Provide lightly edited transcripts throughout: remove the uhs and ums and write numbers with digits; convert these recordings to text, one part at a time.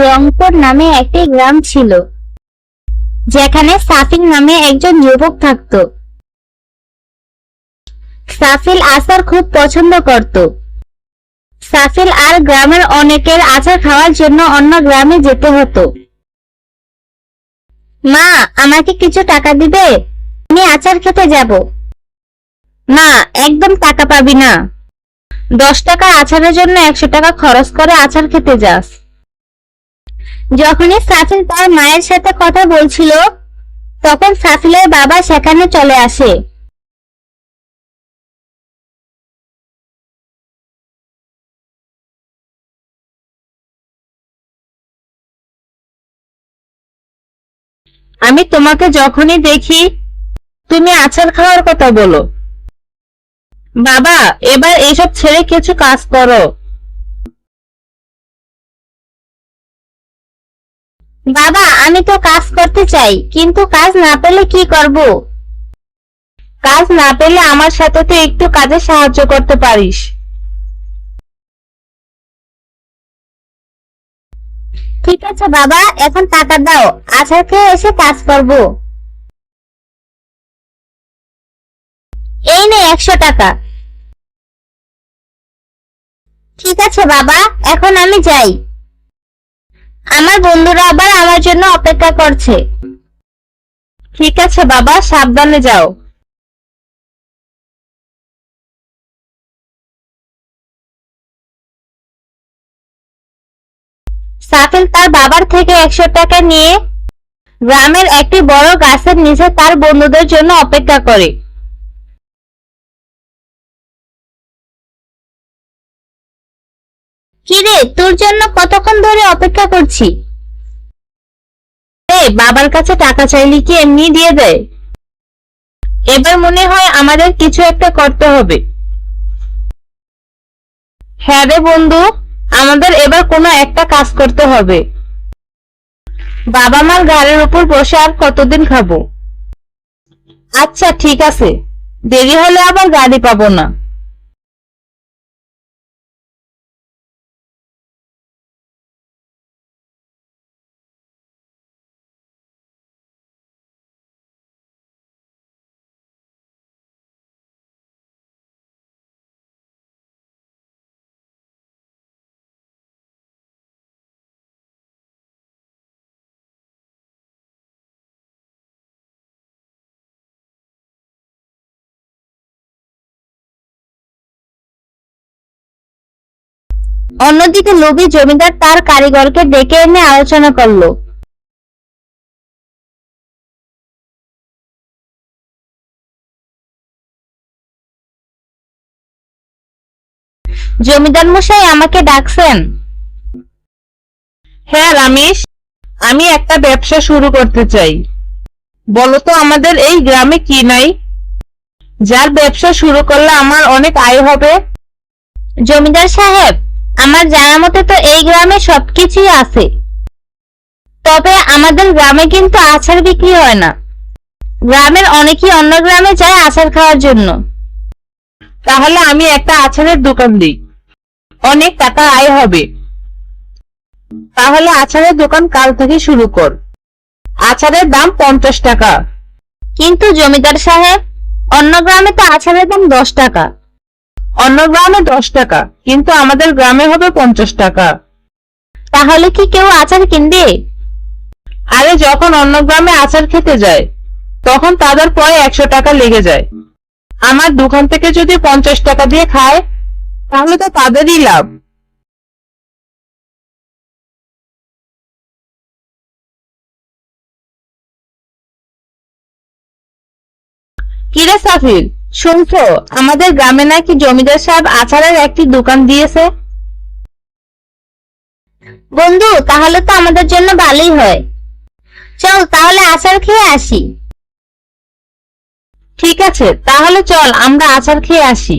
রংপুর নামে একটি গ্রাম ছিল, যেখানে সাফিল নামে একজন যুবক থাকত। সাফিল আচার খুব পছন্দ করত। সাফিল আর গ্রামের অনেকের আচার খাওয়ার জন্য অন্য গ্রামে যেতে হতো। মা, আমাকে কিছু টাকা দিবে? আমি আচার খেতে যাব। না, একদম টাকা পাবি না। 10 টাকা আচারের জন্য 100 টাকা খরচ করে আচার খেতে যাস। যখনই সাফিল তার মায়ের সাথে কথা বলছিল, তখন সাফিলের বাবা সেখানে চলে আসে। আমি তোমাকে যখনই দেখি তুমি আচার খাওয়ার কথা বলো। বাবা, এবার এইসব ছেড়ে কিছু কাজ করো। বাবা, আমি তো কাজ করতে চাই, কিন্তু কাজ না পেলে কি করব? কাজ না পেলে আমার সাথে তো একটু কাজে সাহায্য করতে পারিস। ঠিক আছে বাবা, এখন টাকা দাও, আচার খেয়ে এসে কাজ করব। এই নে 100 টাকা। ঠিক আছে বাবা, এখন আমি যাই। আমার বন্ধুরা আবার আমার জন্য অপেক্ষা করছে। ঠিক আছে বাবা, সাবধানে যাও। সাফিল তার বাবার থেকে 100 টাকা নিয়ে গ্রামের একটি বড় গাছের নিচে তার বন্ধুদের জন্য অপেক্ষা করে। কিরে, তোর জন্য কতক্ষণ ধরে অপেক্ষা করছি। বাবার কাছে টাকা চাইলে কি এমনি দিয়ে দেয়? এবার মনে হয় আমাদের কিছু একটা করতে হবে। হ্যাঁ রে বন্ধু, আমাদের এবার কোনো একটা কাজ করতে হবে। বাবা মার ঘাড়ের উপর বসে আর কতদিন খাবো? আচ্ছা ঠিক আছে, দেরি হলে আবার গাড়ি পাবো না। অন্যদিকে লোভী জমিদার তার কারিগরকে ডেকে এনে আলোচনা করলো। জমিদার মশাই আমাকে ডাকছেন? হ্যাঁ রমেশ, আমি একটা ব্যবসা শুরু করতে চাই। বলতো আমাদের এই গ্রামে কি নাই, যার ব্যবসা শুরু করলে আমার অনেক আয় হবে? জমিদার সাহেব, আমার জানা মতে তো এই গ্রামে সবকিছুই আছে। তবে আমাদের গ্রামে কিন্তু আচার বিক্রি হয় না। গ্রামের অনেকেই অন্য গ্রামে যায় আচার খাওয়ার জন্য। তাহলে আমি একটা আচারের দোকান দিই, অনেক টাকা আয় হবে। তাহলে আচারের দোকান কাল থেকে শুরু কর। আচারের দাম 50 টাকা। কিন্তু জমিদার সাহেব, অন্য গ্রামে তো আচারের দাম 10 টাকা। অন্য গ্রামে 10 টাকা, কিন্তু আমাদের গ্রামে হবে 50 টাকা। তাহলে কি কেউ আচার কিনবে? আরে যখন অন্য গ্রামে আচার খেতে যায়, তখন তাদের প্রায় 100 টাকা লেগে যায়। আমার দোকান থেকে যদি 50 টাকা দিয়ে খায়, তাহলে তো তাদেরই লাভ। কিরে সাফিল, শুনছো আমাদের গ্রামে নাকি জমিদার সাহেব আচারের একটি দোকান দিয়েছে? বন্ধু, তাহলে তো আমাদের জন্য ভালোই হয়। চল তাহলে আচার খেয়ে আসি। ঠিক আছে, তাহলে চল আমরা আচার খেয়ে আসি।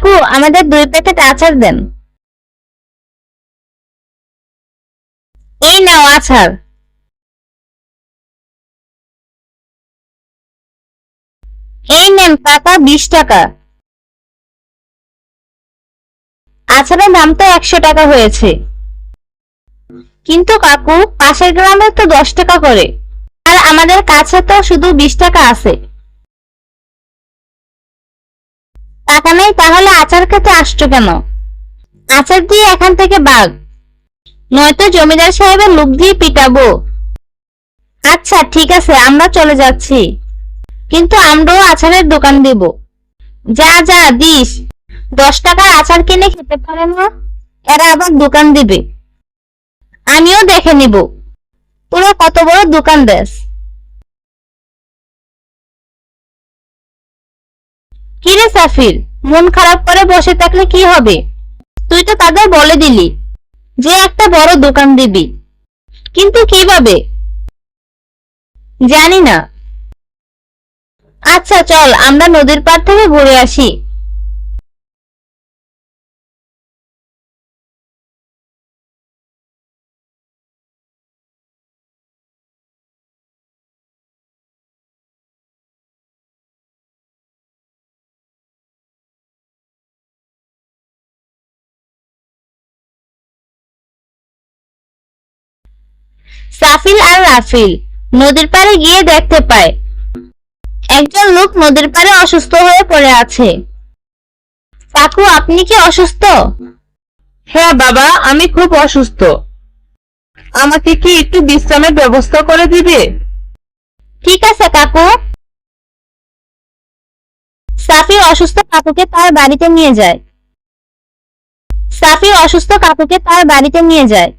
কাকু, আমাদের 2 প্যাকেট আচার দেন। এই নাও আচার। এই নেন কাকা, 20 টাকা। আচারের দাম তো 100 টাকা হয়েছে। কিন্তু কাকু, পাশের গ্রামে তো 10 টাকা করে, আর আমাদের কাছে তো শুধু 20 টাকা আছে। টাকা নেই তাহলে আচার খেতে আসছো কেন? আচার দিয়ে এখান থেকে ভাগ, নয়তো জমিদার সাহেবের লোক দিয়ে পিটাবো। আচ্ছা ঠিক আছে, আমরা চলে যাচ্ছি, কিন্তু আমরাও আচারের দোকান দিব। যা যা দিস, 10 টাকার আচার কিনে খেতে পারে না, এরা আবার দোকান দিবে। আমিও দেখে নিব তোরা কত বড় দোকান দেস। কিরে সাফির, মন খারাপ করে বসে থাকলে কি হবে? তুই তো তাদের বলে দিলি যে একটা বড় দোকান দিবি, কিন্তু কিভাবে? জানি না। আচ্ছা চল, আমরা নদীর পাড় থেকে ঘুরে আসি। সাফিল আর রাফিল নদীর পাড়ে গিয়ে দেখতে পায় একজন লোক নদীর পাড়ে অসুস্থ হয়ে পড়ে আছে। কাকু, আপনি কি অসুস্থ? হ্যাঁ বাবা, আমি খুব অসুস্থ। আমাকে কি একটু বিশ্রামের ব্যবস্থা করে দিবে? ঠিক আছে কাকু। সাফি অসুস্থ কাকুকে তার বাড়িতে নিয়ে যায়। সাফি অসুস্থ কাকুকে তার বাড়িতে নিয়ে যায়।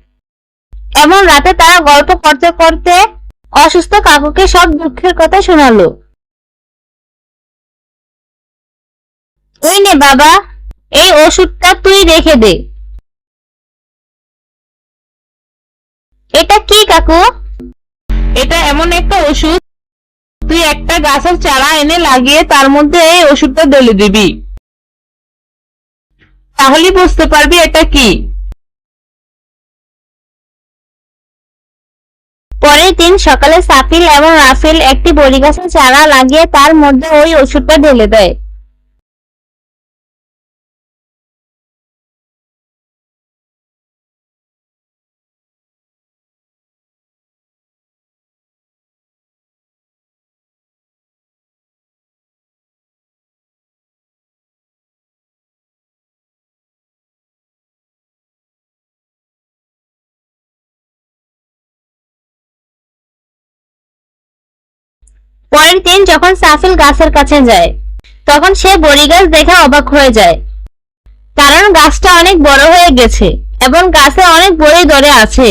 এমন রাতে তারা গল্প করতে করতে অসুস্থ কাকুকে সব দুঃখের কথা শোনালো। এই নে বাবা, এই ওষুধটা তুই রেখে দে। এটা কি কাকু? এটা এমন একটা ওষুধ, তুই একটা গাছের চারা এনে লাগিয়ে তার মধ্যে এই ওষুধটা ঢেলে দিবি, তাহলে বুঝতে পারবি এটা কি। পরের দিন সকালে সাফিল এবং রাফিল একটি বড়ি গাছের চারা লাগিয়ে তার মধ্যে ওই ওষুধটা ঢেলে দেয়। পরের দিন যখন সাফিল গাছের কাছে যায়, তখন সে বড়ি গাছ দেখে অবাক হয়ে যায়, কারণ গাছটা অনেক বড় হয়ে গেছে এবং গাছে অনেক বড়ি ধরে আছে।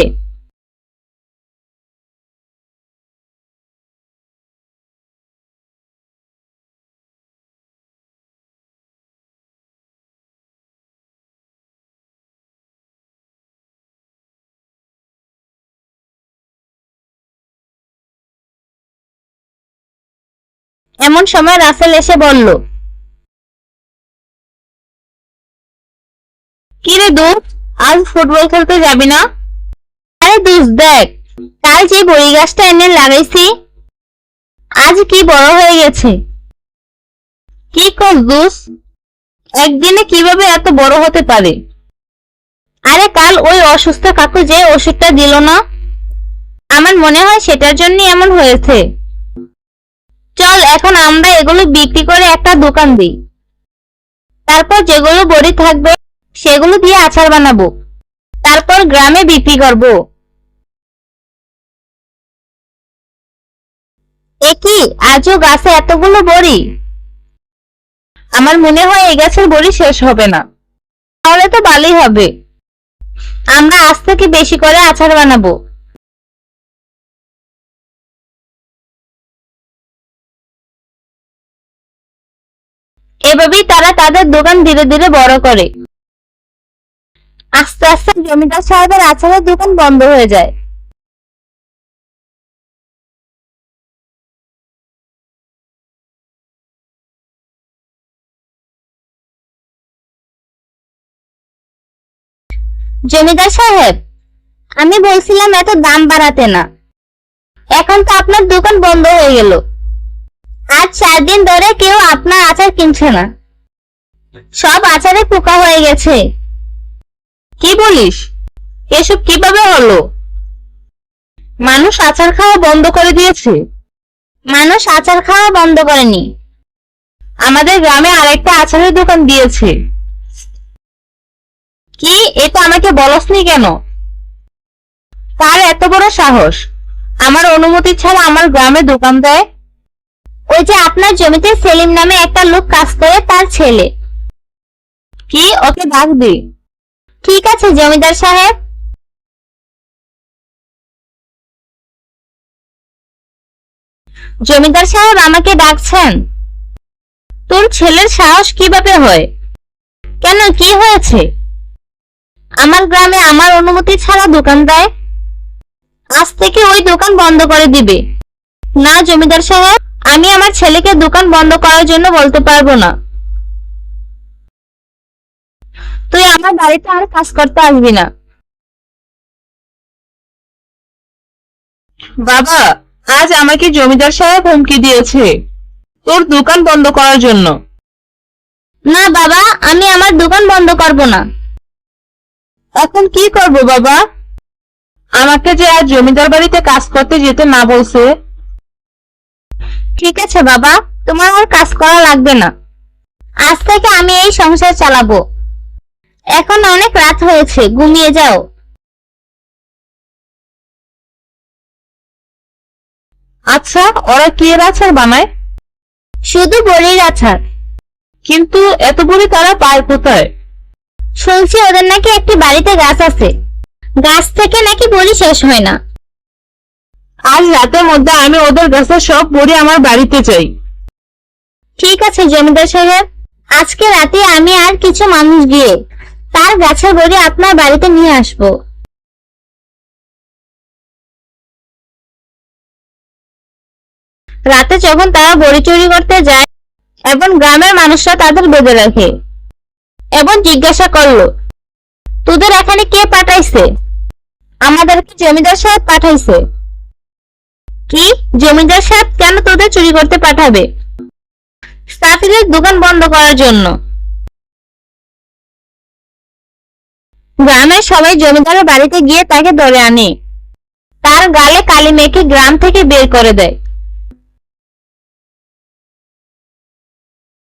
এমন সময় রাসেল এসে বলল, কি রে দোস্ত, আজ ফুটবল খেলতে যাবি না? আরে দোস্ত দেখ, কাল যে বড়ি গাছটা এনে লাগাইছি, আজ কি বড় হয়ে গেছে। কি কর দোস্ত, একদিনে কিভাবে এত বড় হতে পারে? আরে কাল ওই অসুস্থ কাকু যে ওষুধটা দিল না, আমার মনে হয় সেটার জন্যই এমন হয়েছে। চল এখন আমরা এগুলো বিক্রি করে একটা দোকান দিই, তারপর যেগুলো বড়ি থাকবে সেগুলো দিয়ে আচার বানাবো, তারপর গ্রামে বিক্রি করব। এ কি, আজও গাছে এতগুলো বড়ি! আমার মনে হয় এই গাছের বড়ি শেষ হবে না। তাহলে তো ভালোই হবে, আমরা আজ থেকে বেশি করে আচার বানাবো। এভাবেই তারা তাদের দোকান ধীরে ধীরে বড় করে। আস্তে আস্তে জমিদার সাহেবের আচারের দোকান বন্ধ হয়ে যায়। জমিদার সাহেব, আমি বলছিলাম এত দাম বাড়াতে না। এখন তো আপনার দোকান বন্ধ হয়ে গেল। আজ 4 দিন ধরে কেউ আপনার আচার কিনছে না। সব আচারে পোকা হয়ে গেছে। কি বলিস? এসব কিভাবে হলো? মানুষ আচার খাওয়া বন্ধ করে দিয়েছে। মানুষ আচার খাওয়া বন্ধ করেনি। আমাদের গ্রামে আরেকটা আচারের দোকান দিয়েছে। কি, এটা আমাকে বলসনি কেন? তার এত বড় সাহস, আমার অনুমতি ছাড়া আমার গ্রামে দোকান দেয়? ওই যে আপনার জমিতে সেলিম নামে একটা লোক কাজ করে, তার ছেলে। কি, ওকে ডাক দে। ঠিক আছে জমিদার সাহেব। জমিদার সাহেব আমাকে ডাকছেন? তোর ছেলের সাহস কিভাবে হয়? কেন, কি হয়েছে? আমার গ্রামে আমার অনুমতি ছাড়া দোকান দেয়। আজ থেকে ওই দোকান বন্ধ করে দিবে। না জমিদার সাহেব, আমি আমার ছেলেকে দোকান বন্ধ করার জন্য বলতে পারবো না। তুই আমার বাড়িতে আর কাজ করতে আসবি না। বাবা, আজ আমাকে জমিদার সাহেব হুমকি দিয়েছে তোর দোকান বন্ধ করার জন্য। না বাবা, আমি আমার দোকান বন্ধ করব না। এখন কি করব বাবা? আমাকে যে আজ জমিদার বাড়িতে কাজ করতে যেতে না বলছে। ঠিক আছে বাবা, তোমার আর কাজ করা লাগবে না। আজ থেকে আমি এই সংসার চালাবো। এখন অনেক রাত হয়েছে, ঘুমিয়ে যাও। আচ্ছা, ওরা কি এর আচার বানায়? শুধু বড়ির আচার। কিন্তু এত বড়ি তারা পায় কোথায়? শুনছি ওদের নাকি একটি বাড়িতে গাছ আছে। গাছ থেকে নাকি বড়ি শেষ হয় না। আজ রাতের মধ্যে আমি ওদের গাছের সব বড়ি আমার বাড়িতে চাই। ঠিক আছে জমিদার সাহেব, আজকে রাতে আমি আর কিছু মানুষ গিয়ে তার গাছের বড়ি আপনার বাড়িতে নিয়ে আসবো। রাতে যখন তারা বড়ি চুরি করতে যায় এবং গ্রামের মানুষরা তাদের বেঁধে রাখে এবং জিজ্ঞাসা করলো, তোদের এখানে কে পাঠাইছে? আমাদেরকে জমিদার সাহেব পাঠাইছে। কি, জমিদার সাহেব কেন তোদের চুরি করতে পাঠাবে? সাফিরের দোকান বন্ধ করার জন্য। গ্রামের সবাই জমিদারের বাড়িতে গিয়ে তাকে ধরে আনে। তার গালে কালি মেখে গ্রাম থেকে বের করে দেয়।